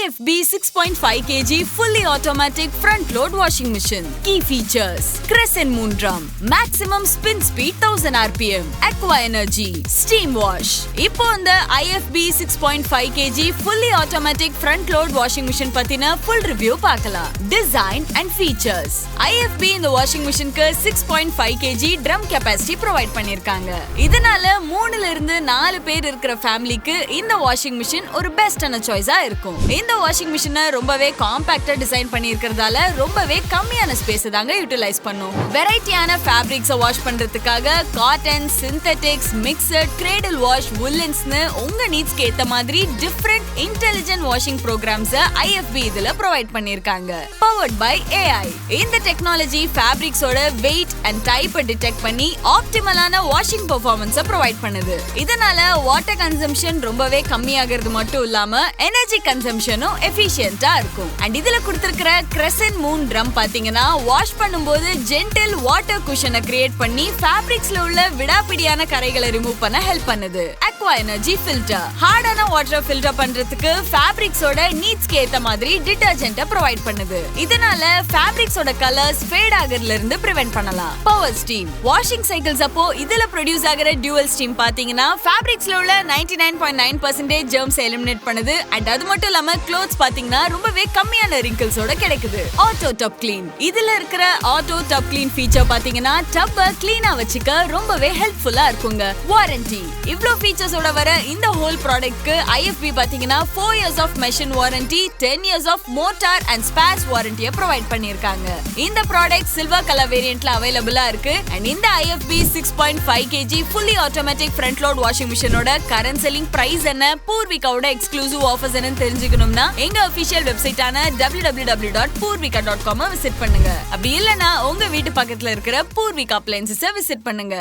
IFB 6.5 kg fully automatic front load washing machine. Key features: crescent moon drum, maximum spin speed 1000 rpm, aqua energy, steam wash. இப்போ இந்த IFB 6.5 kg fully automatic front load washing machine பத்தின full review பார்க்கலாம். Design and features. IFB இந்த washing machine க்கு 6.5 kg drum capacity provide பண்ணிருக்காங்க. இதனால 3 ல இருந்து 4 பேர் இருக்கிற ஃபேமிலிக்கு இந்த வாஷிங் மிஷின் ஒரு பெஸ்டான சாய்ஸா இருக்கும். இந்த வாஷிங் மிஷினை ரொம்பவே காம்பாக்டா டிசைன் பண்ணியிருக்கிறதால ரொம்பவே கம்மியான ஸ்பேஸ் தாங்க யூட்டிலைஸ் பண்ணும். வெரைட்டியான ஃபேப்ரிக்ஸை வாஷ் பண்றதுக்காக cotton, synthetics, mixed, cradle wash, வூலன்ஸ்னு உங்க நீட்ஸ்க்கு ஏத்த மாதிரி different intelligent washing programs IFB இதுல ப்ரொவைட் பண்ணிருக்காங்க. Powered by AI. இந்த டெக்னாலஜி ஃபேப்ரிக்ஸோட வெயிட் அண்ட் டைப்பை டிடெக்ட் பண்ணி ஆப்டிமலான வாஷிங் பெர்ஃபார்மன்ஸை ப்ரொவைட் பண்ணுது. இதனால வாட்டர் கன்சம்ஷன் ரொம்பவே கம்மியாகிறது மட்டும் இல்லாம எனர்ஜி கன்சம்ஷனும் எஃபிஷியன்ட்டா இருக்கும். அண்ட் இதுல கொடுத்திருக்கிற கிரெசன்ட் மூன் ட்ரம் பாத்தீங்கன்னா வாஷ் பண்ணும்போது ஜென்டில் வாட்டர் குஷனை கிரியேட் பண்ணி ஃபேப்ரிக்ஸ்ல உள்ள விடாப்பிடியான கரைகளை ரிமூவ் பண்ண ஹெல்ப் பண்ணுது. அக்வா எனர்ஜி ஃபில்டர் ஹார்டான வாட்டரை ஃபில்டர் பண்றதுக்கு ஃபேப்ரிக்ஸோட நீட்ஸ்க்கு ஏத்த மாதிரி டிடர்ஜென்ட்டை ப்ரொவைட் பண்ணுது. இதனால ஃபேப்ரிக்ஸோட கலர்ஸ் ஃபேட் ஆகிறதுல இருந்து பிரிவென்ட் பண்ணலாம். பவர் ஸ்டீம் வாஷிங் சைக்கிள்ஸ் அப்போ இதுல ப்ரொடியூஸ் ஆகிற டியூவல் ஸ்டீம் பாத்தீங்கன்னா ஃபேப்ரிக்ஸ்ல உள்ள 99.9% germs எலிமினேட் பண்ணுது. அண்ட் அது மட்டும் இல்லாம க்ளோத்ஸ் பாத்தீங்கன்னா ரொம்பவே கம்மியான wrinkles-ஓட கிடைக்குது. ஆட்டோ டப் கிளீன் இதுல இருக்கிற ஆட்டோ டப் கிளீன் ஃபீச்சர் பாத்தீங்கன்னா டப்பை கிளீனா வச்சுக்க ரொம்பவே ஹெல்ப்ஃபுல்லா இருக்குங்க. வாரண்டி இவ்ளோ ஃபீச்சர்ஸோட வர இந்த ஹோல் ப்ராடக்ட்க்கு IFB பாத்தீங்கன்னா 4 years of machine warranty, 10 years of motor and spares warranty-ய ப்ரொவைட் பண்ணிருக்காங்க. இந்த ப்ராடக்ட் சில்வர் கலர் வேரியன்ட்ல அவைலபிளா இருக்கு. அண்ட் இந்த IFB 6.5 kg fully automatic front load washing machine-ஓட கரண்ட் செல்லிங் பிரைஸ் என்ன, பூர்விகாவோட எக்ஸ்க்ளூசிவ் ஆஃபர்ஸ் என்னன்னு தெரிஞ்சுக்கணும்னா எங்க அபிஷியல் வெப்சைட்டான www.poorvika.com விசிட் பண்ணுங்க. அப்படி இல்லனா உங்க வீட்டு பக்கத்துல இருக்கிற பூர்விகா அப்ளையன்சஸை விசிட் பண்ணுங்க.